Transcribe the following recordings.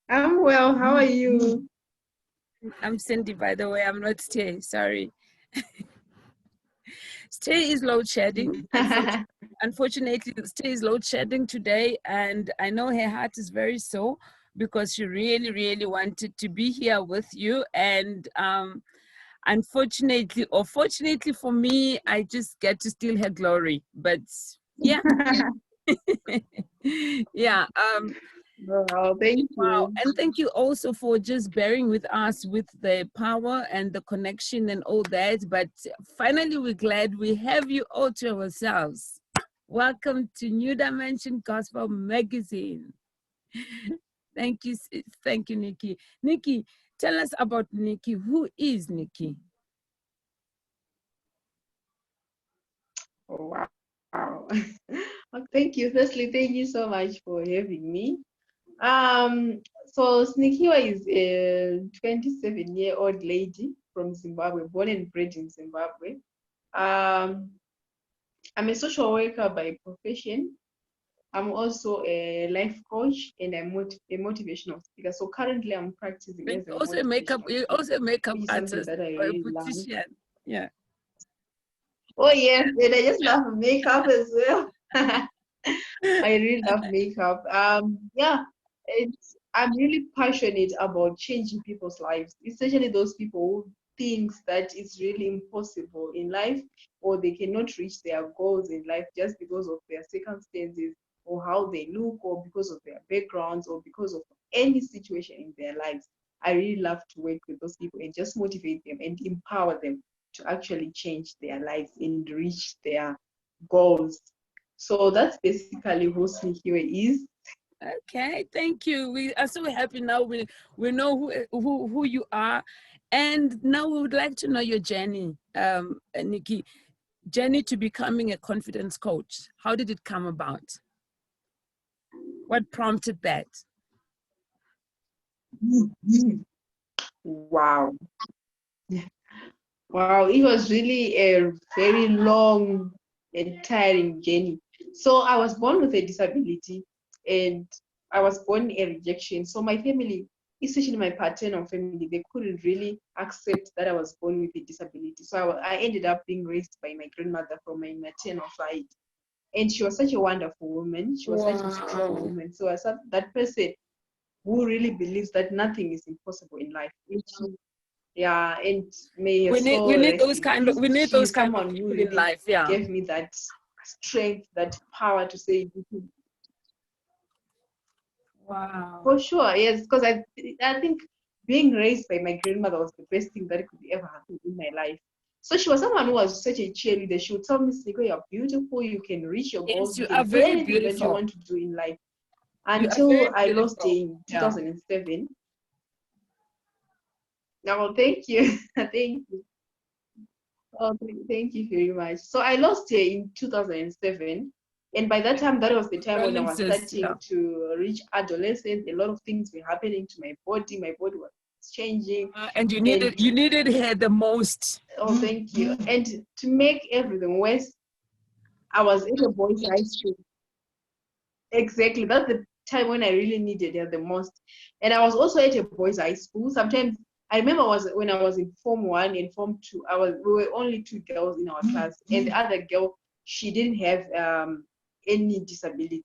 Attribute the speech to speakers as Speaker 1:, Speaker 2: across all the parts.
Speaker 1: I'm well. How are you?
Speaker 2: I'm Cindy, by the way. I'm not Stay. Sorry. Stay is load shedding. Unfortunately, Stay is load shedding today. And I know her heart is very sore because she really, really wanted to be here with you. And unfortunately, or fortunately for me, I just get to steal her glory. But yeah. Yeah.
Speaker 1: Well, thank
Speaker 2: Wow.
Speaker 1: you.
Speaker 2: And thank you also for just bearing with us with the power and the connection and all that. But finally, we're glad we have you all to ourselves. Welcome to New Dimension Gospel Magazine. Thank you. Thank you, Nikki. Nikki, tell us about Nikki. Who is Nikki?
Speaker 1: Oh, wow. Well, thank you. Firstly, thank you so much for having me. So Sinikiwe is a 27-year-old lady from Zimbabwe, born and bred in Zimbabwe. Um, I'm a social worker by profession. I'm also a life coach and a motivational speaker. So currently I'm practicing as a
Speaker 2: Also makeup,
Speaker 1: motivational
Speaker 2: you're
Speaker 1: speaker,
Speaker 2: also a makeup
Speaker 1: which is something
Speaker 2: artist
Speaker 1: that I
Speaker 2: or a
Speaker 1: really love.
Speaker 2: beautician. Yeah.
Speaker 1: Oh yes, and I just love makeup as well. I really love makeup. Yeah, I'm really passionate about changing people's lives, especially those people who thinks that it's really impossible in life, or they cannot reach their goals in life just because of their circumstances, or how they look, or because of their backgrounds, or because of any situation in their lives. I really love to work with those people and just motivate them and empower them to actually change their lives and reach their goals. So that's basically who Sinikiwe is.
Speaker 2: Okay, thank you. We are so happy now. We know who you are, and now we would like to know your journey, Nikki. Journey to becoming a confidence coach. How did it come about? What prompted that?
Speaker 1: Wow. Wow, it was really a very long and tiring journey. So I was born with a disability and I was born a rejection. So my family, especially my paternal family, they couldn't really accept that I was born with a disability. So I ended up being raised by my grandmother from my maternal side. And she was such a wonderful woman. She was such a strong woman. So I said that person who really believes that nothing is impossible in life. Yeah, and may her soul
Speaker 2: we need
Speaker 1: rest
Speaker 2: those
Speaker 1: in
Speaker 2: kind of
Speaker 1: peace.
Speaker 2: we need those
Speaker 1: She's
Speaker 2: kind of
Speaker 1: someone who
Speaker 2: people in
Speaker 1: really
Speaker 2: life. Yeah.
Speaker 1: gave me that strength, that power to say,
Speaker 2: Wow.
Speaker 1: for sure, yes, because I think being raised by my grandmother was the best thing that could ever happen in my life. So she was someone who was such a cheerleader. She would tell me, Siko, you're beautiful, you can reach your
Speaker 2: Yes,
Speaker 1: goals, you
Speaker 2: you are
Speaker 1: can do
Speaker 2: very
Speaker 1: anything that you
Speaker 2: beautiful.
Speaker 1: want to do in life.
Speaker 2: You are very
Speaker 1: Until I lost her
Speaker 2: beautiful.
Speaker 1: in
Speaker 2: Yeah.
Speaker 1: 2007. Now, thank you. Thank you. Oh, thank you very much. So I lost her in 2007. And by that time, that was the time when I was
Speaker 2: Condolences. Yeah.
Speaker 1: starting to reach adolescence. A lot of things were happening to my body. My body was changing.
Speaker 2: And
Speaker 1: And
Speaker 2: you needed her the most.
Speaker 1: oh, thank you. And to make everything worse, I was at a boys' high school. Exactly. That's the time when I really needed her the most. And I was also at a boys' high school. Sometimes I remember was when I was in Form 1 and Form 2, we were only two girls in our class, and the other girl, she didn't have any disability.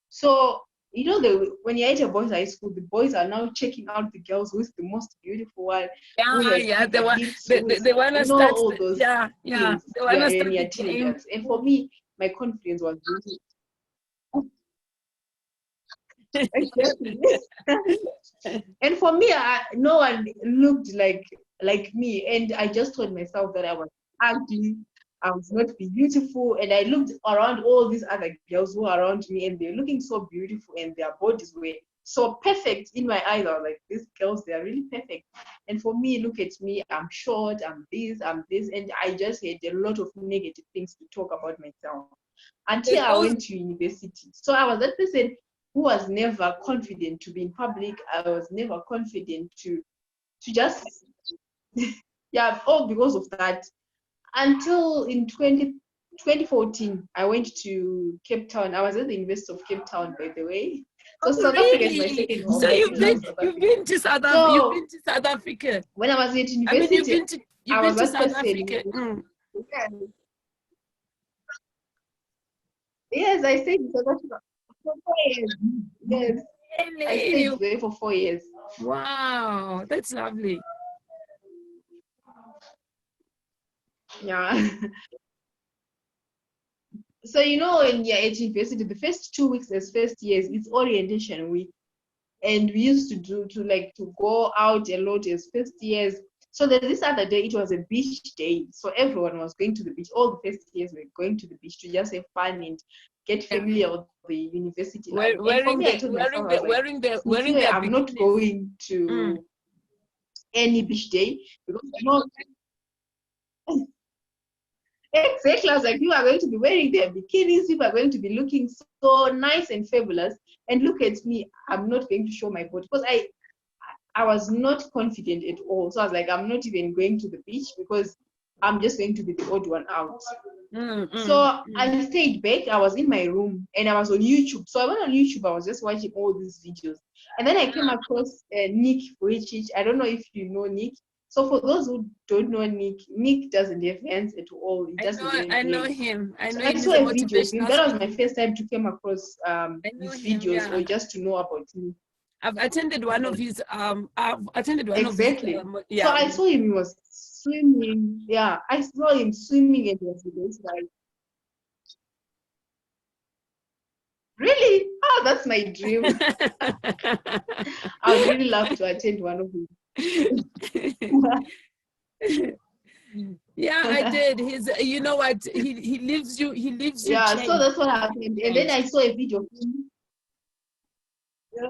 Speaker 1: So when you're at a boys' high school, the boys are now checking out the girls who's the most beautiful one, who
Speaker 2: Yeah,
Speaker 1: has
Speaker 2: yeah.
Speaker 1: bigger hips, who is
Speaker 2: They wanna start
Speaker 1: all those
Speaker 2: yeah, yeah.
Speaker 1: things.
Speaker 2: They
Speaker 1: Yeah,
Speaker 2: wanna
Speaker 1: when
Speaker 2: start
Speaker 1: you're
Speaker 2: the game.
Speaker 1: teenagers. And for me, my confidence was really exactly. And for me, no one looked like me, and I just told myself that I was ugly, I was not beautiful, and I looked around all these other girls who are around me, and they're looking so beautiful, and their bodies were so perfect in my eyes. I was like, these girls, they're really perfect. And for me, look at me, I'm short, I'm this, and I just had a lot of negative things to talk about myself until
Speaker 2: There's
Speaker 1: I
Speaker 2: also
Speaker 1: went to university. So I was that person who was never confident to be in public. I was never confident to just yeah, all because of that. Until in 2014, I went to Cape Town. I was at the University of Cape Town, by the way. So
Speaker 2: Oh,
Speaker 1: South Africa is my
Speaker 2: really?
Speaker 1: second home.
Speaker 2: So
Speaker 1: I love South
Speaker 2: you've
Speaker 1: Africa.
Speaker 2: been to you've
Speaker 1: So
Speaker 2: been to South Africa.
Speaker 1: when I was at
Speaker 2: I mean,
Speaker 1: university,
Speaker 2: you've
Speaker 1: I
Speaker 2: been
Speaker 1: was
Speaker 2: to
Speaker 1: that
Speaker 2: South
Speaker 1: person.
Speaker 2: Africa. Mm.
Speaker 1: Yes, yes, I stayed in South Africa for 4 years. Yes, I
Speaker 2: Really?
Speaker 1: stayed there for 4 years.
Speaker 2: Wow, that's lovely.
Speaker 1: Yeah. So you know when you're at university, the first 2 weeks as first years, it's orientation week. And we used to to go out a lot as first years. So there's this other day, it was a beach day. So everyone was going to the beach. All the first years were going to the beach to just have fun and get
Speaker 2: Yeah.
Speaker 1: familiar with the university life. And for
Speaker 2: Wearing
Speaker 1: me, I told myself, I was like,
Speaker 2: wearing
Speaker 1: Sinikiwe,
Speaker 2: their
Speaker 1: I'm not
Speaker 2: bikinis.
Speaker 1: going
Speaker 2: Mm.
Speaker 1: to any beach day because I know exactly. I was like, you are going to be wearing their bikinis, you are going to be looking so nice and fabulous. And look at me, I'm not going to show my body because I was not confident at all. So I was like, I'm not even going to the beach because I'm just going to be the odd one out. So I stayed back. I was in my room and I was on YouTube. So I went on YouTube. I was just watching all these videos. And then I came across Nick Vujicic. I don't know if you know Nick. So for those who don't know Nick, Nick doesn't have hands at all. He doesn't have
Speaker 2: I know
Speaker 1: legs.
Speaker 2: him. I
Speaker 1: So
Speaker 2: know
Speaker 1: I
Speaker 2: him. He's
Speaker 1: saw
Speaker 2: a
Speaker 1: a video of him.
Speaker 2: motivational
Speaker 1: That was
Speaker 2: speaker.
Speaker 1: my first time to come across
Speaker 2: I know
Speaker 1: his
Speaker 2: him,
Speaker 1: videos
Speaker 2: yeah.
Speaker 1: or just to know about him.
Speaker 2: I've attended one of his
Speaker 1: Exactly.
Speaker 2: yeah.
Speaker 1: So I saw him, he was swimming. Yeah, I saw him swimming and he was like, really? Oh, that's my dream. I would really love to attend one of his.
Speaker 2: Yeah, I did. You know what? He leaves you
Speaker 1: Yeah, so
Speaker 2: changed.
Speaker 1: that's what happened. And then I saw a video of him. Yeah.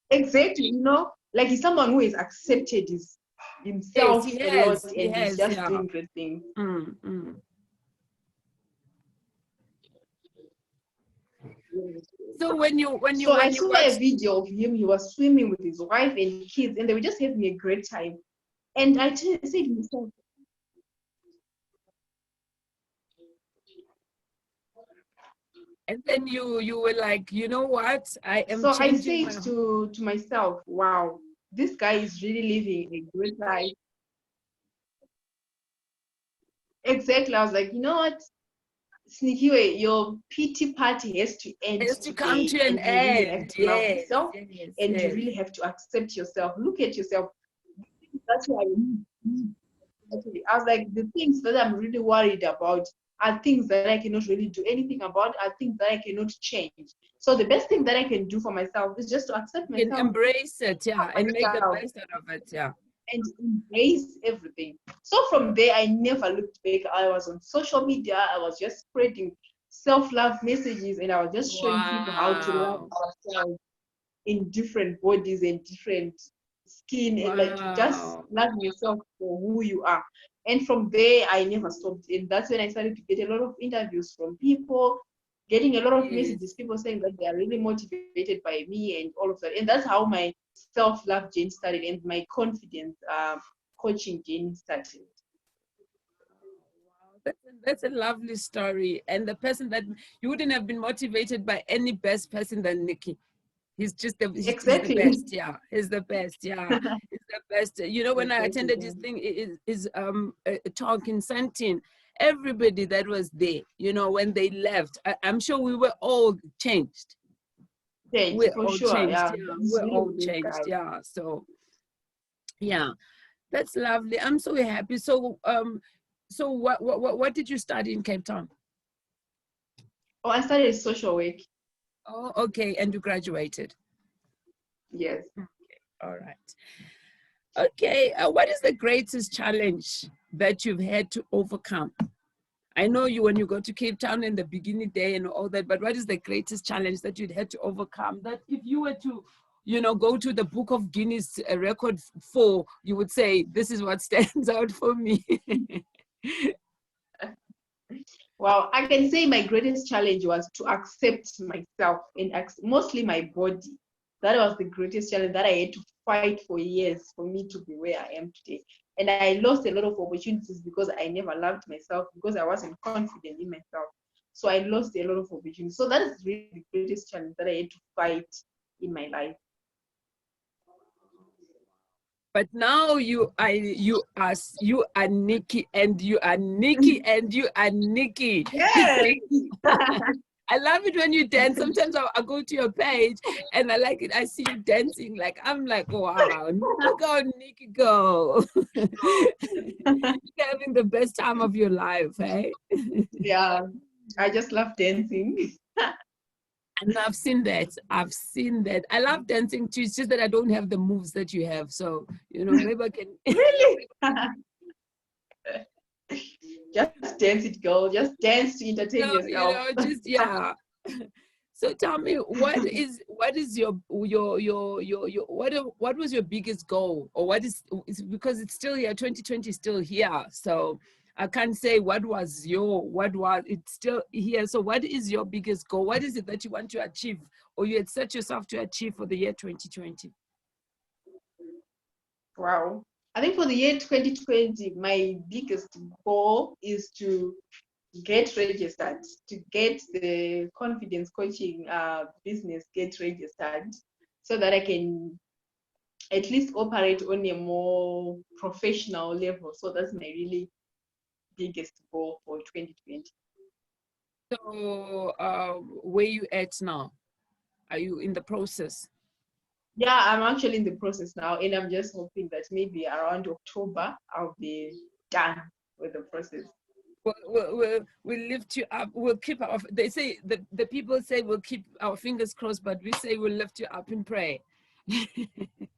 Speaker 1: Exactly, like he's someone who has accepted himself
Speaker 2: Yes,
Speaker 1: a lot
Speaker 2: he
Speaker 1: and he's
Speaker 2: has,
Speaker 1: just
Speaker 2: yeah.
Speaker 1: doing great things.
Speaker 2: So
Speaker 1: So I saw a video of him. He was swimming with his wife and kids, and they were just having a great time. And I said to myself,
Speaker 2: and then you were like, you know what? I am
Speaker 1: so I
Speaker 2: changing
Speaker 1: said to myself, wow, this guy is really living a great life. Exactly. I was like, you know what, Sinikiwe, your pity party has to end
Speaker 2: has to come
Speaker 1: today,
Speaker 2: to an
Speaker 1: and you really have
Speaker 2: end.
Speaker 1: to love
Speaker 2: Yes,
Speaker 1: yourself,
Speaker 2: yes,
Speaker 1: and you
Speaker 2: yes.
Speaker 1: really have to accept yourself. Look at yourself. That's why I was like, the things that I'm really worried about are things that I cannot really do anything about, are things that I cannot change. So the best thing that I can do for myself is just to accept
Speaker 2: You can
Speaker 1: myself,
Speaker 2: embrace it, yeah, and make the best out of it, yeah.
Speaker 1: and embrace everything. So from there, I never looked back. I was on social media. I was just spreading self-love messages, and I was just showing people how to love ourselves in different bodies and different skin, and like just loving yourself for who you are. And from there, I never stopped. And that's when I started to get a lot of interviews from people, getting a lot of messages, people saying that they are really motivated by me and all of that. And that's how my self-love journey started and my confidence coaching journey started.
Speaker 2: That's a lovely story. And the person that you wouldn't have been motivated by any best person than Nikki. He's just he's the best, yeah. He's the best, yeah. He's the best. You know, when I attended this thing, is a talk in Santin, everybody that was there, you know, when they left, I'm sure we were all changed. We're all changed, yeah. We're all changed, yeah. So, yeah, that's lovely. I'm so happy. So, so what did you study in Cape Town?
Speaker 1: Oh, I studied social work.
Speaker 2: Oh, okay, and you graduated.
Speaker 1: Yes.
Speaker 2: Okay, all right. Okay, what is the greatest challenge that you've had to overcome? I know you when you go to Cape Town in the beginning day and all that, but what is the greatest challenge that you'd had to overcome? That if you were to, you know, go to the Book of Guinness record for, you would say, this is what stands out for me.
Speaker 1: Well, I can say my greatest challenge was to accept myself and mostly my body. That was the greatest challenge that I had to fight for years for me to be where I am today. And I lost a lot of opportunities because I never loved myself, because I wasn't confident in myself. So I lost a lot of opportunities. So that is really the greatest challenge that I had to fight in my life.
Speaker 2: But now you are Nikki, and you are Nikki, and you are Nikki.
Speaker 1: Yes.
Speaker 2: I love it when you dance. Sometimes I go to your page and I like it. I see you dancing. Like I'm like, wow, Nikki, go. You're having the best time of your life, eh?
Speaker 1: Yeah, I just love dancing.
Speaker 2: And I've seen that. I've seen that. I love dancing too. It's just that I don't have the moves that you have. So, maybe I can.
Speaker 1: Really? Just dance it, girl. Just dance to entertain yourself.
Speaker 2: Just, yeah. So tell me, what is your what was your biggest goal, or what is because it's still here, 2020 is still here, so I can't say it's still here. So what is your biggest goal? What is it that you want to achieve, or you had set yourself to achieve for the year 2020?
Speaker 1: Wow. I think for the year 2020, my biggest goal is to get registered, to get the confidence coaching business get registered, so that I can at least operate on a more professional level. So that's my really biggest goal for 2020.
Speaker 2: So where you at now? Are you in the process?
Speaker 1: Yeah, I'm actually in the process now, and I'm just hoping that maybe around October I'll be done with the process.
Speaker 2: We'll lift you up. We'll keep our, they say, the people say we'll keep our fingers crossed, but we say we'll lift you up in prayer.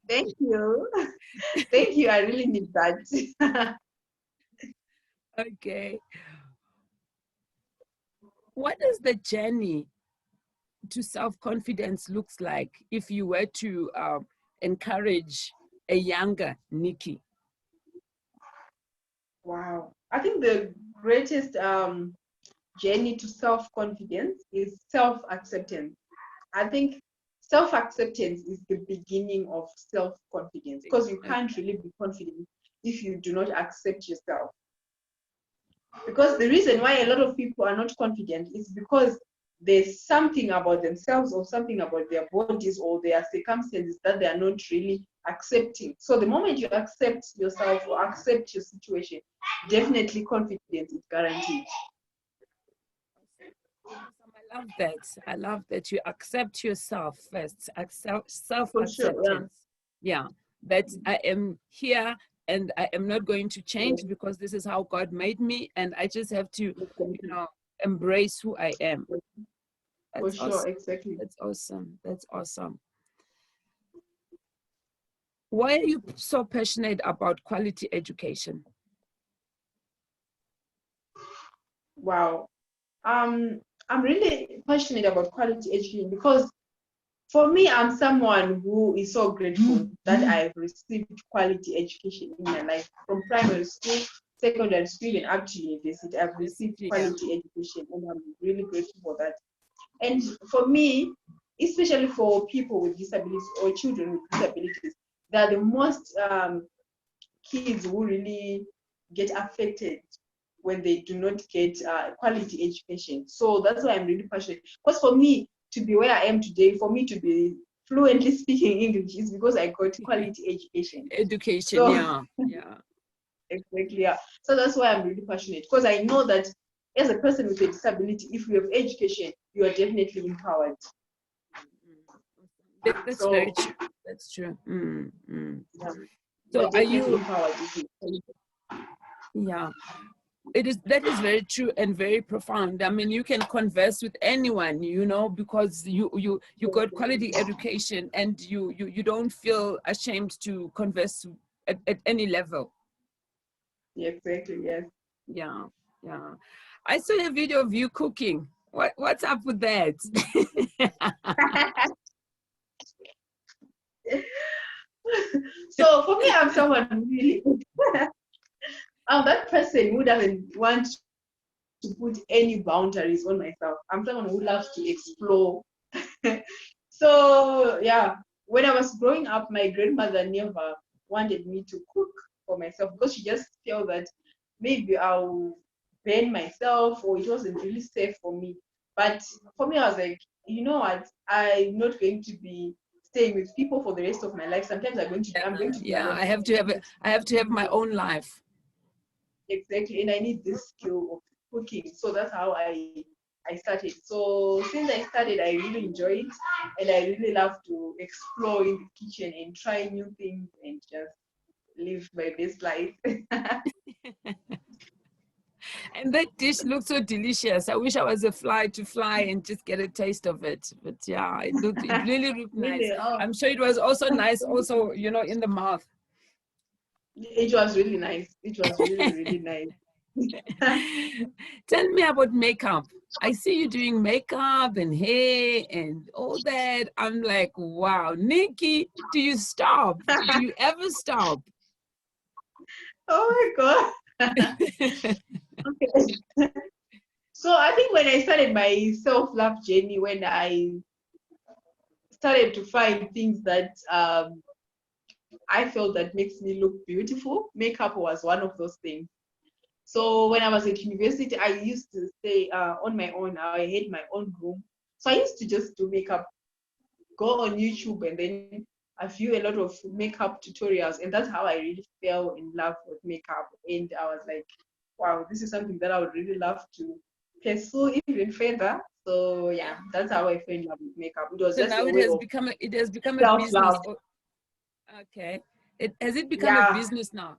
Speaker 1: Thank you. Thank you. I really need that.
Speaker 2: Okay. What does the journey to self-confidence looks like if you were to encourage a younger Nikki?
Speaker 1: Wow. I think the greatest journey to self-confidence is self-acceptance. I think self-acceptance is the beginning of self-confidence, because you can't really be confident if you do not accept yourself. Because the reason why a lot of people are not confident is because there's something about themselves or something about their bodies or their circumstances that they are not really accepting. So the moment you accept yourself or accept your situation, definitely confidence is guaranteed.
Speaker 2: I love that. I love that you accept yourself first. Self-acceptance.
Speaker 1: For sure,
Speaker 2: Yeah. That I am here and I am not going to change because this is how God made me, and I just have to, embrace who I am.
Speaker 1: For sure, exactly.
Speaker 2: That's awesome. That's awesome. Why are you so passionate about quality education?
Speaker 1: Wow. I'm really passionate about quality education because for me, I'm someone who is so grateful that I've received quality education in my life. From primary school, secondary school, and up to university, I've received quality education, and I'm really grateful for that. And for me, especially for people with disabilities or children with disabilities, they're the most kids who really get affected when they do not get quality education. So that's why I'm really passionate. Because for me to be where I am today, for me to be fluently speaking English, is because I got quality education.
Speaker 2: So, yeah.
Speaker 1: Exactly, yeah. So that's why I'm really passionate, because I know that as a person with a disability, if you have education, you are definitely empowered.
Speaker 2: That's very true. That's true.
Speaker 1: Yeah.
Speaker 2: So are you empowered? Yeah. That is very true and very profound. I mean, you can converse with anyone, because you got quality education, and you don't feel ashamed to converse at any level.
Speaker 1: Yeah, exactly, yes.
Speaker 2: Yeah. I saw a video of you cooking. What's up with that?
Speaker 1: So for me, I'm someone who really I'm that person who doesn't want to put any boundaries on myself. I'm someone who loves to explore. So yeah, when I was growing up, my grandmother never wanted me to cook for myself, because she just felt that maybe I'll burn myself, or it wasn't really safe for me. But for me, I was like, you know what? I'm not going to be staying with people for the rest of my life. Sometimes I'm going to be
Speaker 2: Yeah,
Speaker 1: alone.
Speaker 2: I have to have I have to have my own life.
Speaker 1: Exactly, and I need this skill of cooking. So that's how I started. So since I started, I really enjoy it, and I really love to explore in the kitchen and try new things and just live my best life.
Speaker 2: And that dish looks so delicious. I wish I was a fly to fly and just get a taste of it. But yeah, it really looked nice.
Speaker 1: Really, oh,
Speaker 2: I'm sure it was also nice, also, you know, in the mouth.
Speaker 1: it was really nice. It was really, really nice.
Speaker 2: Tell me about makeup. I see you doing makeup and hair and all that. I'm like, wow, Nikki, do you stop? Do you ever stop?
Speaker 1: Oh my God. Okay. So I think when I started my self-love journey, when I started to find things that I felt that makes me look beautiful, makeup was one of those things. So when I was at university, I used to stay on my own. I had my own room. So I used to just do makeup, go on YouTube, and then I view a lot of makeup tutorials. And that's how I really fell in love with makeup. And I was like, wow, this is something that I would really love to pursue even further. So yeah, that's how I fell in love with makeup. It was
Speaker 2: So
Speaker 1: just
Speaker 2: now
Speaker 1: a way of
Speaker 2: it has become a business.
Speaker 1: self-love.
Speaker 2: Oh, okay. Has it become a
Speaker 1: Yeah,
Speaker 2: business now?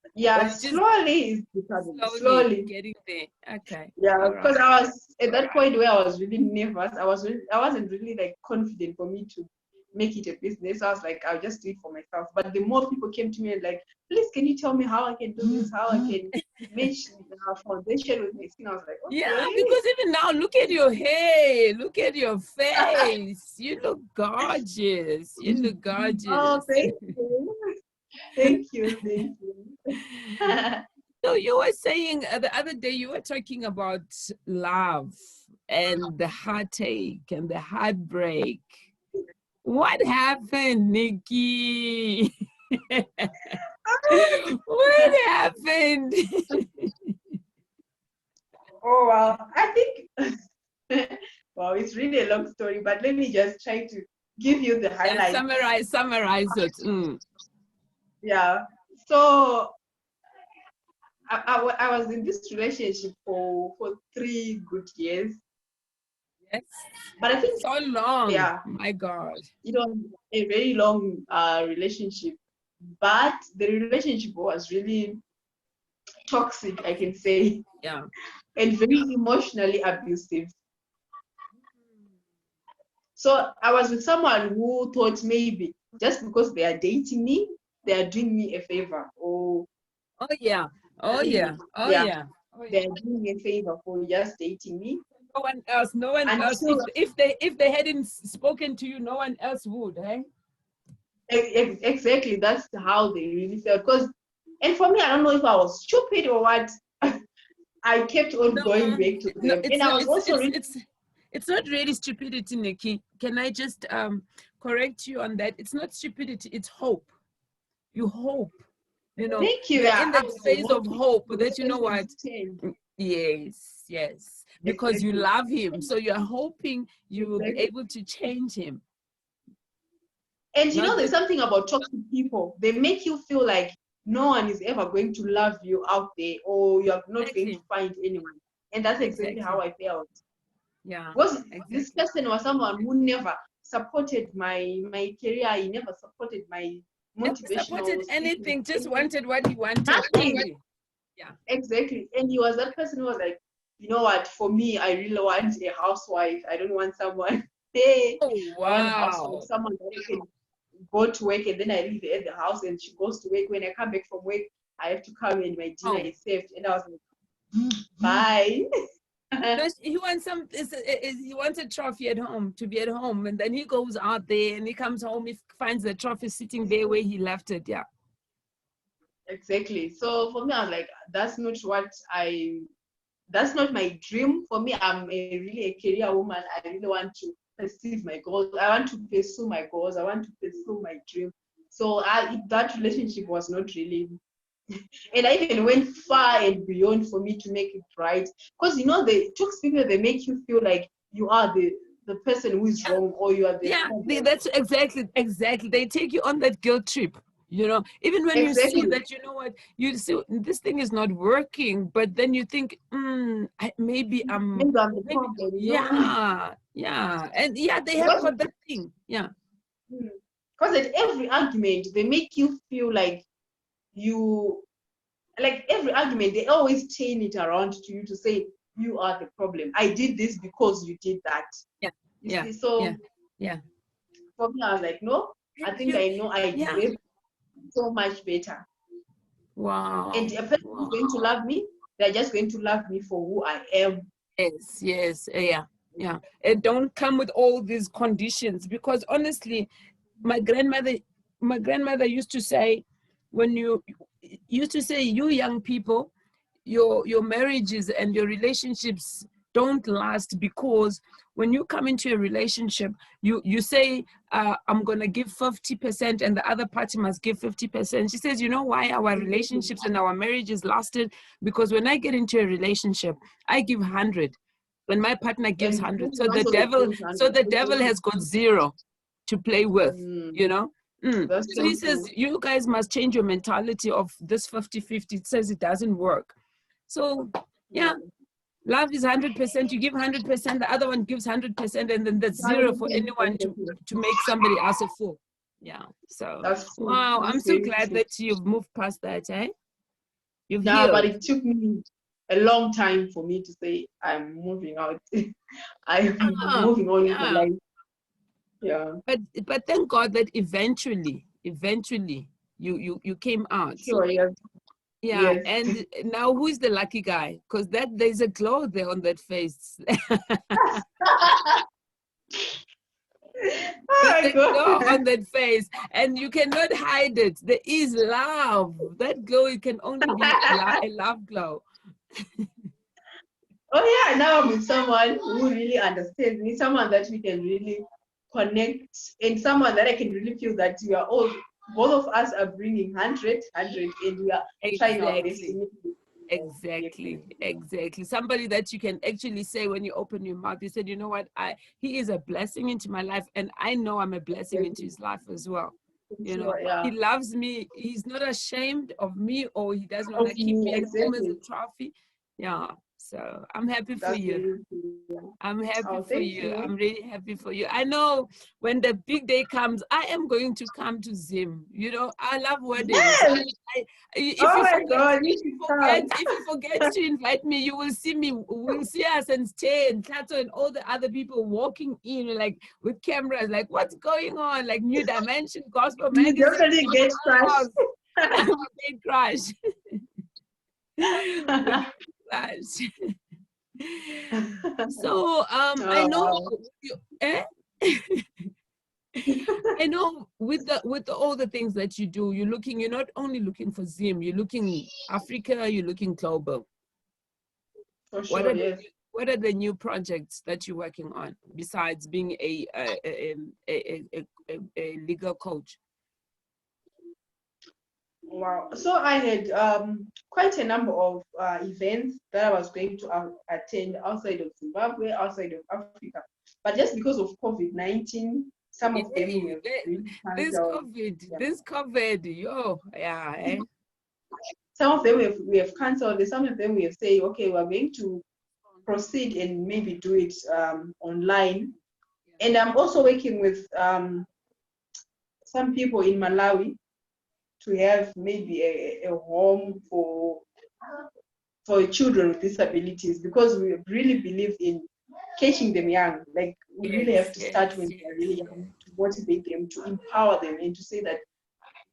Speaker 2: Or
Speaker 1: yeah,
Speaker 2: you just
Speaker 1: slowly it's becoming,
Speaker 2: slowly
Speaker 1: slowly.
Speaker 2: getting there? Okay.
Speaker 1: Yeah,
Speaker 2: All
Speaker 1: because
Speaker 2: right.
Speaker 1: I was at
Speaker 2: All
Speaker 1: that
Speaker 2: right.
Speaker 1: point where I was really nervous. I wasn't really like confident for me to make it a business. I was like, I'll just do it for myself. But the more people came to me and like, please, can you tell me how I can do this? How I can match the foundation with my skin? I was like,
Speaker 2: Yeah,
Speaker 1: okay.
Speaker 2: because even now, look at your hair, look at your face. You look gorgeous. You look
Speaker 1: Oh,
Speaker 2: gorgeous.
Speaker 1: thank you, thank you, thank you.
Speaker 2: So you were saying the other day you were talking about love and the heartache and the heartbreak. What happened, Nikki? What happened?
Speaker 1: Oh wow, I think wow, it's really a long story, but let me just try to give you the
Speaker 2: Yeah,
Speaker 1: highlights.
Speaker 2: summarize it.
Speaker 1: Yeah. So I was in this relationship for 3 good years,
Speaker 2: Yes.
Speaker 1: but I think
Speaker 2: So long.
Speaker 1: yeah,
Speaker 2: My God.
Speaker 1: it was a very long relationship, but the relationship was really toxic, I can say,
Speaker 2: Yeah.
Speaker 1: and very emotionally abusive. So I was with someone who thought maybe just because they are dating me, they are doing me a favor, or
Speaker 2: Oh yeah. Oh
Speaker 1: maybe
Speaker 2: yeah. Oh
Speaker 1: yeah,
Speaker 2: yeah. Oh
Speaker 1: they
Speaker 2: yeah.
Speaker 1: are doing me a favor for just dating me.
Speaker 2: No one else. No one else.
Speaker 1: Until
Speaker 2: If they hadn't spoken to you, no one else would, eh?
Speaker 1: exactly, that's how they really felt. Because, and for me, I don't know if I was stupid or what. I kept on
Speaker 2: No,
Speaker 1: going back to
Speaker 2: no,
Speaker 1: them, and I was also really
Speaker 2: it's not really stupidity, Nikki. Can I just correct you on that? It's not stupidity, it's hope. You hope, you know,
Speaker 1: thank you.
Speaker 2: you're
Speaker 1: Yeah,
Speaker 2: in
Speaker 1: I
Speaker 2: that
Speaker 1: was
Speaker 2: phase of
Speaker 1: hoping
Speaker 2: hope
Speaker 1: for the
Speaker 2: that you know
Speaker 1: person
Speaker 2: what?
Speaker 1: to change.
Speaker 2: Yes, yes. Because you
Speaker 1: Exactly,
Speaker 2: love him. So you're hoping you will be
Speaker 1: exactly.
Speaker 2: able to change him.
Speaker 1: And you
Speaker 2: Not
Speaker 1: know, there's
Speaker 2: that
Speaker 1: something about toxic people. They make you feel like no one is ever going to love you out there, or you are not going to
Speaker 2: exactly.
Speaker 1: find anyone. And that's exactly how
Speaker 2: Exactly.
Speaker 1: I felt.
Speaker 2: Yeah,
Speaker 1: Because this
Speaker 2: exactly.
Speaker 1: person was someone who never supported my career. He never supported my
Speaker 2: Never
Speaker 1: motivational
Speaker 2: supported
Speaker 1: speaking.
Speaker 2: anything, just wanted what he wanted
Speaker 1: Nothing.
Speaker 2: only. Yeah.
Speaker 1: Exactly. And he was that person who was like, you know what, for me, I really want a housewife. I don't want someone, hey,
Speaker 2: Oh,
Speaker 1: I want a housewife,
Speaker 2: wow.
Speaker 1: someone that can go to work and then I leave her at the house and she goes to work. When I come back from work, I have to come and my dinner
Speaker 2: Home.
Speaker 1: is served. And I was like, bye.
Speaker 2: No, he wants he wants a trophy at home, to be at home, and then he goes out there and he comes home, he finds the trophy sitting there where he left it. Yeah.
Speaker 1: Exactly. So for me, I was like, that's not my dream. For me, I'm really a career woman. I really want to perceive my goals. I want to pursue my goals. I want to pursue my dream. So that relationship was not really And I even went far and beyond for me to make it right. Because you know, the toxic people, they make you feel like you are the person who is wrong, or you are the
Speaker 2: Yeah,
Speaker 1: problem.
Speaker 2: that's exactly. They take you on that guilt trip. You know, even when you see
Speaker 1: Exactly.
Speaker 2: that, you know what, you see this thing is not working, but then you think, maybe
Speaker 1: Maybe I'm the
Speaker 2: maybe,
Speaker 1: problem, you know.
Speaker 2: yeah, and yeah, they have
Speaker 1: Because
Speaker 2: got that thing. Yeah,
Speaker 1: at every argument, they make you feel like you, like every argument, they always chain it around to you to say, you are the problem. I did this because you did that.
Speaker 2: yeah,
Speaker 1: You
Speaker 2: yeah,
Speaker 1: see,
Speaker 2: yeah,
Speaker 1: so
Speaker 2: yeah.
Speaker 1: for me, I was like, no, I
Speaker 2: And
Speaker 1: think
Speaker 2: you,
Speaker 1: I know I
Speaker 2: yeah,
Speaker 1: deserve so much better. And
Speaker 2: wow,
Speaker 1: a person who's
Speaker 2: wow.
Speaker 1: going to love me, they're just going to love me for who I am.
Speaker 2: Yes, yes, yeah, yeah. And don't come with all these conditions, because honestly, my grandmother used to say, when you used to say, you young people, your marriages and your relationships don't last, because when you come into a relationship, you say, I'm gonna give 50% and the other party must give 50%. She says, you know why our relationships and our marriages lasted? Because when I get into a relationship, I give 100 when my partner gives
Speaker 1: And
Speaker 2: 100.
Speaker 1: this is also the
Speaker 2: So the devil
Speaker 1: 200.
Speaker 2: has got 0 to play with,
Speaker 1: Mm,
Speaker 2: you know.
Speaker 1: that's
Speaker 2: So he
Speaker 1: so
Speaker 2: says,
Speaker 1: true.
Speaker 2: you guys must change your mentality of this 50-50. It says it doesn't work. So yeah,
Speaker 1: Mm.
Speaker 2: love is 100%. You give 100%, the other one gives 100%, and then that's 0 for anyone to make somebody else a fool. Yeah. So
Speaker 1: That's true.
Speaker 2: wow, I'm
Speaker 1: That's
Speaker 2: so
Speaker 1: very
Speaker 2: glad
Speaker 1: true.
Speaker 2: that you've moved past that, eh? You've
Speaker 1: Yeah, but
Speaker 2: healed.
Speaker 1: it took me a long time for me to say I'm moving out. I'm
Speaker 2: Ah,
Speaker 1: moving on with my
Speaker 2: yeah.
Speaker 1: life. Yeah,
Speaker 2: But thank God that eventually you came out.
Speaker 1: sure. Yes,
Speaker 2: Yeah,
Speaker 1: yes.
Speaker 2: and now who is the lucky guy? Because there's a glow there on that face.
Speaker 1: Oh
Speaker 2: There's
Speaker 1: my
Speaker 2: a glow
Speaker 1: God.
Speaker 2: on that face, and you cannot hide it. There is love. That glow, it can only be a love glow.
Speaker 1: Oh yeah, now I'm with someone who really understands me, someone that we can really connect, and someone that I can really feel that we are all, both of us are bringing 100, and we are trying our best to
Speaker 2: Exactly.
Speaker 1: make it.
Speaker 2: Exactly, exactly. Somebody that you can actually say when you open your mouth, you said, you know what, he is a blessing into my life, and I know I'm a blessing into his life as well. You know,
Speaker 1: Sure,
Speaker 2: he
Speaker 1: yeah.
Speaker 2: loves me. He's not ashamed of me, or he doesn't want
Speaker 1: Of
Speaker 2: to keep
Speaker 1: me,
Speaker 2: me at home as a
Speaker 1: exactly.
Speaker 2: trophy. Yeah. So I'm happy for
Speaker 1: That's
Speaker 2: you.
Speaker 1: very true.
Speaker 2: I'm happy
Speaker 1: Oh,
Speaker 2: for
Speaker 1: thank
Speaker 2: you.
Speaker 1: you.
Speaker 2: I'm really happy for you. I know when the big day comes, I am going to come to Zim. You know, I love weddings.
Speaker 1: Yes.
Speaker 2: If
Speaker 1: Oh
Speaker 2: you
Speaker 1: my
Speaker 2: forget,
Speaker 1: God, you should come.
Speaker 2: if you forget to invite me, you will see me. We'll see us and stay and Tato and all the other people walking in like with cameras. Like, what's going on? Like New Dimension Gospel
Speaker 1: You
Speaker 2: Magazine.
Speaker 1: definitely get crushed.
Speaker 2: We get crushed. We get crushed. So I
Speaker 1: Oh
Speaker 2: know
Speaker 1: wow.
Speaker 2: you, eh? I know with all the things that you do, you're not only looking for Zim, you're looking Africa, you're looking global.
Speaker 1: For
Speaker 2: What
Speaker 1: sure,
Speaker 2: are
Speaker 1: yes.
Speaker 2: what are the new projects that you're working on besides being a legal coach?
Speaker 1: Wow. So I had quite a number of events that I was going to attend outside of Zimbabwe, outside of Africa. But just because of COVID-19, some of them
Speaker 2: Hey,
Speaker 1: have really
Speaker 2: this
Speaker 1: canceled.
Speaker 2: COVID,
Speaker 1: Yeah.
Speaker 2: this COVID, yo, yeah, eh?
Speaker 1: Some of them we have canceled. Some of them we have said, okay, we're going to proceed and maybe do it online. And I'm also working with some people in Malawi to have maybe a home for children with disabilities, because we really believe in catching them young. Like, we really have
Speaker 2: Yes,
Speaker 1: to start
Speaker 2: yes,
Speaker 1: when they're
Speaker 2: yes,
Speaker 1: really
Speaker 2: yes.
Speaker 1: young, to motivate them, to empower them, and to say that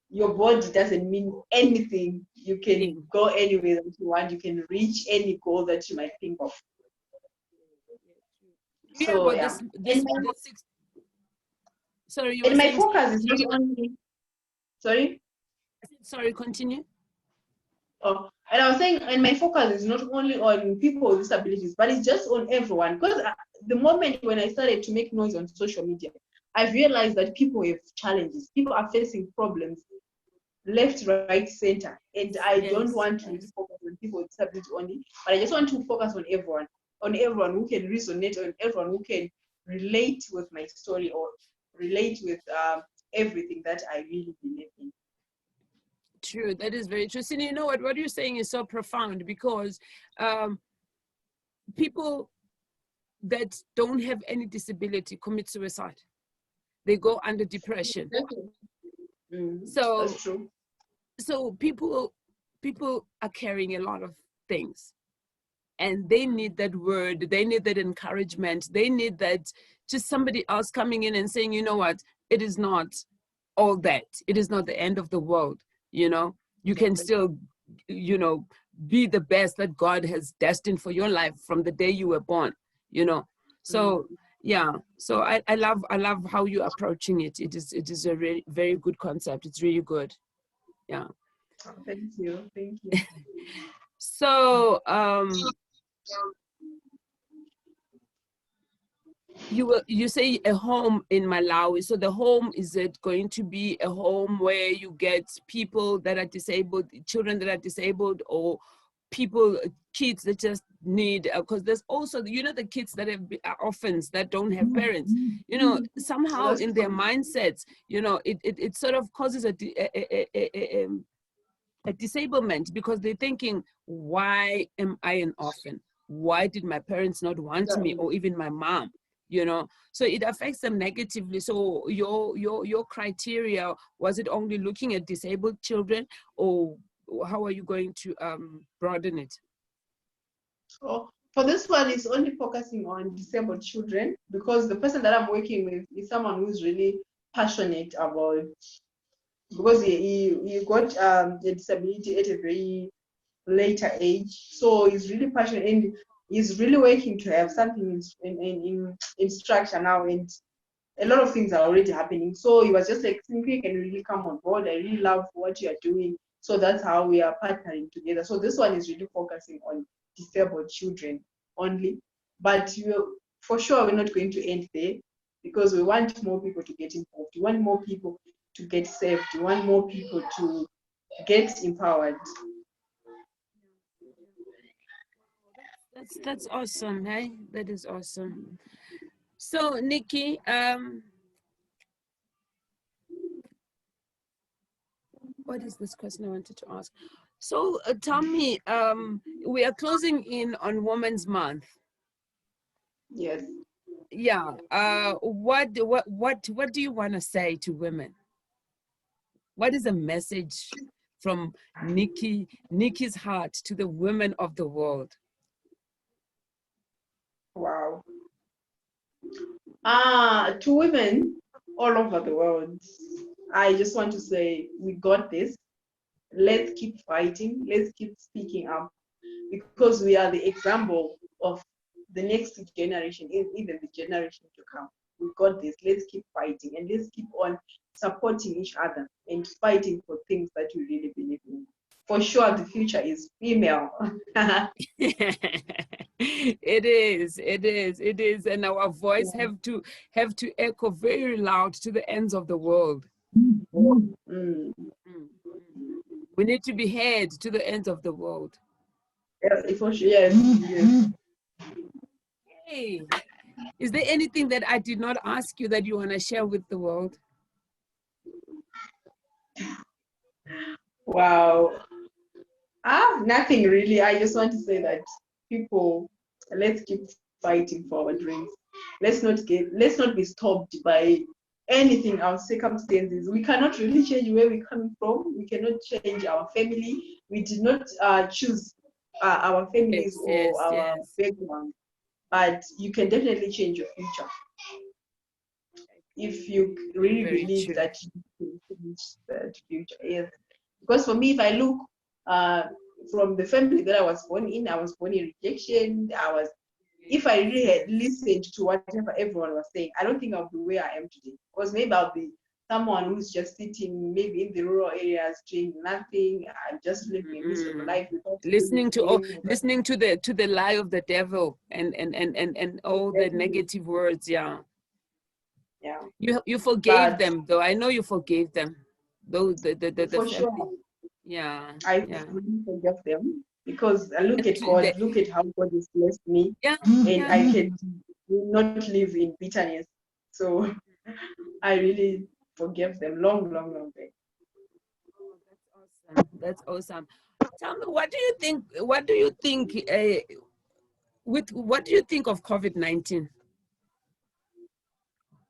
Speaker 1: your body doesn't mean anything. You can go anywhere that you want. You can reach any goal that you might think of.
Speaker 2: Do you hear
Speaker 1: So
Speaker 2: about
Speaker 1: yeah,
Speaker 2: this six? Sorry, you were
Speaker 1: and my
Speaker 2: saying
Speaker 1: focus
Speaker 2: something.
Speaker 1: is not only, sorry.
Speaker 2: Sorry, continue.
Speaker 1: Oh, and I was saying, and my focus is not only on people with disabilities, but it's just on everyone. Because the moment when I started to make noise on social media, I've realized that people have challenges. People are facing problems left, right, center. And I don't
Speaker 2: Yes,
Speaker 1: want to really focus on people with disability only, but I just want to focus on everyone who can resonate, on everyone who can relate with my story or relate with everything that I really believe in.
Speaker 2: true. That is very true. Cindy, you know what you're saying is so profound, because people that don't have any disability commit suicide. They go under depression. So
Speaker 1: That's true.
Speaker 2: so people are carrying a lot of things, and they need that word, they need that encouragement, they need that just somebody else coming in and saying, you know what, it is not all that, it is not the end of the world, you know, you can still, you know, be the best that God has destined for your life from the day you were born, you know. So yeah, so I love how you're approaching it. It is a really very good concept. It's really good. Yeah.
Speaker 1: Thank you. Thank you.
Speaker 2: So you say a home in Malawi. So the home, is it going to be a home where you get people that are disabled, children that are disabled, or people, kids that just need, because there's also, you know, the kids that are orphans that don't have parents, you know, somehow
Speaker 1: That's
Speaker 2: in their
Speaker 1: true.
Speaker 2: mindsets, you know, it sort of causes a disablement, because they're thinking, why am I an orphan? Why did my parents not want me, or even my mom? You know, so it affects them negatively. So your criteria, was it only looking at disabled children, or how are you going to broaden it?
Speaker 1: So for this one, it's only focusing on disabled children, because the person that I'm working with is someone who's really passionate about, because he got a disability at a very later age. So he's really passionate, and he's really working to have something in structure now, and a lot of things are already happening. So he was just like, Sinikiwe can really come on board. I really love what you are doing. So that's how we are partnering together. So this one is really focusing on disabled children only. But for sure, we're not going to end there, because we want more people to get involved. We want more people to get saved. We want more people to get empowered.
Speaker 2: That's awesome. Hey, that is awesome. So Nikki, what is this question I wanted to ask? So tell me, we are closing in on Women's Month.
Speaker 1: Yes.
Speaker 2: Yeah. What do you want to say to women? What is a message from Nikki's heart to the women of the world?
Speaker 1: Wow. To women all over the world, I just want to say, we got this. Let's keep fighting. Let's keep speaking up, because we are the example of the next generation, even the generation to come. We got this. Let's keep fighting, and let's keep on supporting each other and fighting for things that we really believe in. For sure, the future is female.
Speaker 2: It is, and our voice have to echo very loud to the ends of the world.
Speaker 1: Mm.
Speaker 2: We need to be heard to the ends of the world.
Speaker 1: Yeah, for sure. Yes, yes.
Speaker 2: Hey, is there anything that I did not ask you that you want to share with the world?
Speaker 1: Wow. Nothing really. I just want to say that people, let's keep fighting for our dreams. Let's not be stopped by anything, our circumstances. We cannot really change where we're coming from. We cannot change our family. We did not choose our families or our background, but you can definitely change your future if you really believe that you can change that future. Yes. Because for me, if I look from the family that I was born in, I was born in rejection. If I really had listened to whatever everyone was saying, I don't think I'll be where I am today. Because maybe I'll be someone who's just sitting maybe in the rural areas doing nothing, just living a miserable life without
Speaker 2: listening to the lie of the devil and all the negative words. Yeah.
Speaker 1: Yeah.
Speaker 2: You forgave them though. I know you forgave them. those the
Speaker 1: For sure.
Speaker 2: family. Yeah,
Speaker 1: I
Speaker 2: yeah.
Speaker 1: really forgive them because look at
Speaker 2: The,
Speaker 1: God, look at how God has blessed me,
Speaker 2: yeah,
Speaker 1: and
Speaker 2: yeah.
Speaker 1: I can not live in bitterness. So I really forgive them long, long, long way.
Speaker 2: Oh, that's awesome. That's awesome. Tell me, what do you think? What do you think? What do you think of COVID-19?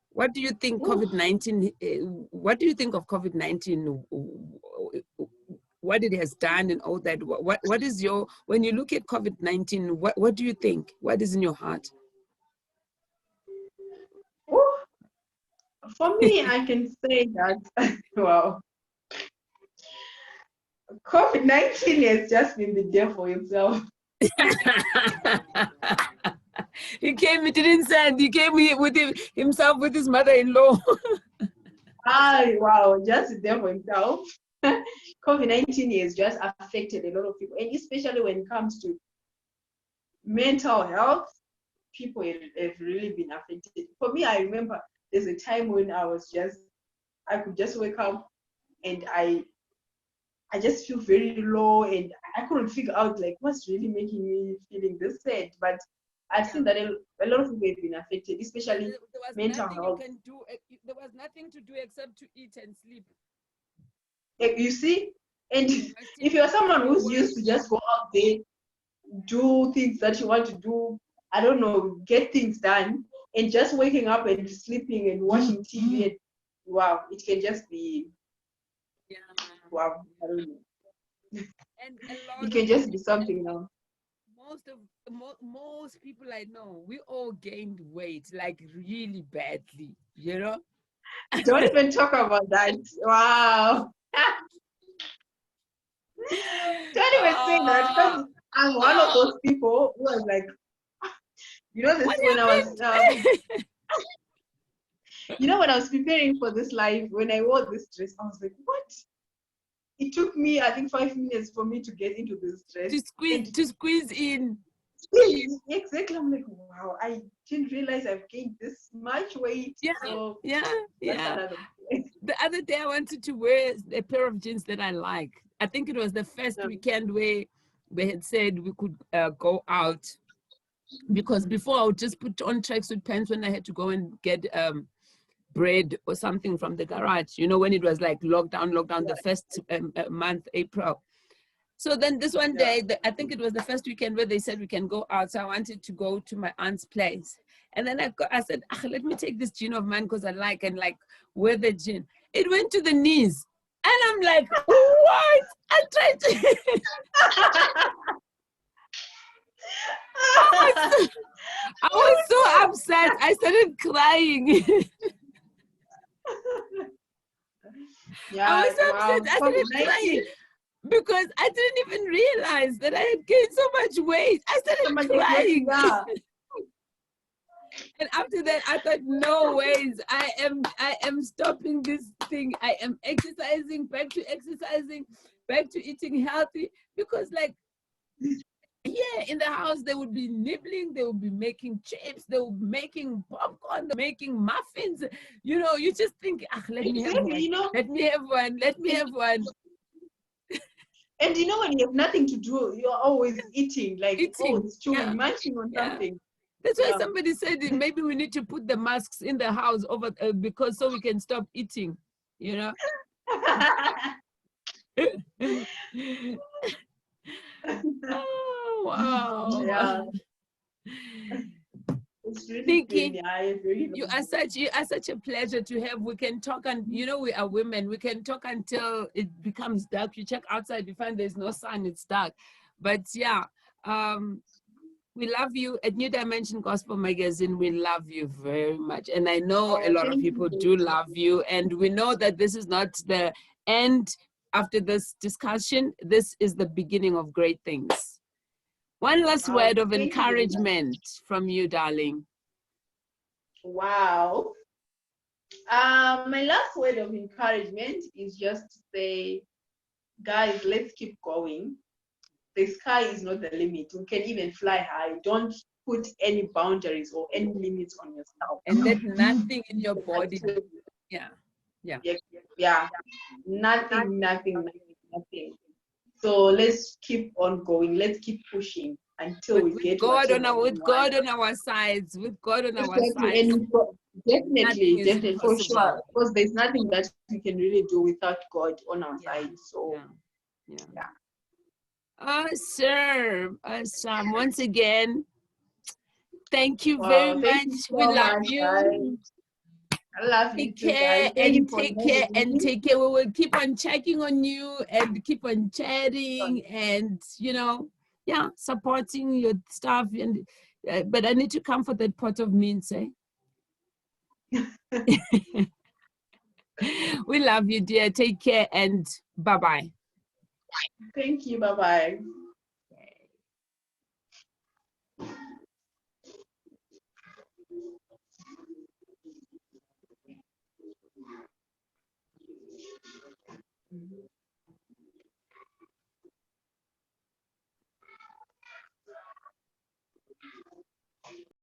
Speaker 2: What do you think
Speaker 1: Ooh,
Speaker 2: COVID-19? What do you think of COVID-19? What it has done and all that. What is your, when you look at COVID-19? What do you think? What is in your heart?
Speaker 1: ooh. For me, I can say that, wow, COVID-19 has just been there for himself.
Speaker 2: He came, he didn't send, he came with himself with his mother-in-law.
Speaker 1: Wow, just there for himself. COVID-19 has just affected a lot of people, and especially when it comes to mental health, people have really been affected. For me, I remember there's a time when I could just wake up and I just feel very low, and I couldn't figure out like what's really making me feeling this sad. But I've
Speaker 2: Yeah.
Speaker 1: seen that a lot of people have been affected, especially
Speaker 2: There was
Speaker 1: mental
Speaker 2: nothing you
Speaker 1: health.
Speaker 2: can do. There was nothing to do except to eat and sleep.
Speaker 1: Like, you see, and
Speaker 2: Imagine
Speaker 1: if you're someone
Speaker 2: your
Speaker 1: who's
Speaker 2: world.
Speaker 1: used to just go out there, do things that you want to do, I don't know, get things done, and just waking up and sleeping and watching TV, and wow, it can just be,
Speaker 2: Yeah.
Speaker 1: wow, I don't know.
Speaker 2: And a
Speaker 1: It
Speaker 2: lot
Speaker 1: can
Speaker 2: of
Speaker 1: just be something now.
Speaker 2: most people I know, we all gained weight like really badly, you know?
Speaker 1: Don't even talk about that. Wow. Don't even say that
Speaker 2: Oh,
Speaker 1: because I'm one of
Speaker 2: oh,
Speaker 1: those people who was like, this
Speaker 2: what
Speaker 1: when I was,
Speaker 2: happened?
Speaker 1: when I was preparing for this live, when I wore this dress, I was like, what? It took me, I think, 5 minutes for me to get into this dress. And
Speaker 2: To squeeze in.
Speaker 1: exactly, I'm like, wow, I didn't realize I've gained this much weight.
Speaker 2: Yeah,
Speaker 1: So
Speaker 2: yeah,
Speaker 1: that's
Speaker 2: yeah.
Speaker 1: another.
Speaker 2: The other day I wanted to wear a pair of jeans that I like. I think it was the first weekend where they had said we could go out, because before I would just put on tracksuit pants when I had to go and get bread or something from the garage, when it was like lockdown, the first month, April. So then this one day, I think it was the first weekend where they said we can go out. So I wanted to go to my aunt's place. And then I said, let me take this jean of mine because I like, and like wear the jean. It went to the knees. And I'm like, what? I tried to. I was so upset. I started crying. I was so
Speaker 1: Wow.
Speaker 2: upset. I started crying because I didn't even realize that I had gained so much weight. I started crying. And after that, I thought, no ways. I am stopping this thing. I am exercising, back to eating healthy, because like, yeah, in the house they would be nibbling, they would be making chips, they would be making popcorn, making muffins. You just think, let me have one. Let me have one. Let me have one.
Speaker 1: And when you have nothing to do, you're always eating, like,
Speaker 2: Eating.
Speaker 1: it's chewing, munching on something.
Speaker 2: That's why somebody said maybe we need to put the masks in the house over because so we can stop eating, Oh, wow.
Speaker 1: Yeah. It's really
Speaker 2: Nikki,
Speaker 1: been, I really
Speaker 2: you are such a pleasure to have. We can talk, and we are women. We can talk until it becomes dark. You check outside, you find there's no sun, it's dark. But yeah, we love you at New Dimension Gospel Magazine. We love you very much. And I know a lot of people do love you. And we know that this is not the end after this discussion. This is the beginning of great things. One last word of encouragement from you, darling.
Speaker 1: Wow. My last word of encouragement is just to say, guys, let's keep going. The sky is not the limit. We can even fly high. Don't put any boundaries or any limits on yourself.
Speaker 2: And let nothing in your body. Yeah.
Speaker 1: yeah, nothing. So let's keep on going. Let's keep pushing until
Speaker 2: But
Speaker 1: we
Speaker 2: with
Speaker 1: get
Speaker 2: God on
Speaker 1: whatever
Speaker 2: our
Speaker 1: we
Speaker 2: with
Speaker 1: want.
Speaker 2: God on our sides, with God on our
Speaker 1: Exactly,
Speaker 2: sides,
Speaker 1: and
Speaker 2: nothing
Speaker 1: definitely,
Speaker 2: is
Speaker 1: definitely, for
Speaker 2: impossible.
Speaker 1: sure. Because there's nothing that we can really do without God on our
Speaker 2: Yeah,
Speaker 1: side. So
Speaker 2: yeah, yeah.
Speaker 1: yeah.
Speaker 2: Awesome. Once again, thank you very
Speaker 1: Wow, thank
Speaker 2: much.
Speaker 1: you
Speaker 2: We
Speaker 1: so
Speaker 2: love
Speaker 1: much,
Speaker 2: you.
Speaker 1: guys. I love you
Speaker 2: Take
Speaker 1: too,
Speaker 2: care
Speaker 1: guys. Thank you
Speaker 2: and
Speaker 1: for
Speaker 2: take care
Speaker 1: having
Speaker 2: and
Speaker 1: me.
Speaker 2: take care. We will keep on checking on you and keep on chatting and, yeah, supporting your stuff. And but I need to come for that pot of mince, eh? We love you, dear. Take care and bye-bye.
Speaker 1: Thank you. Bye bye.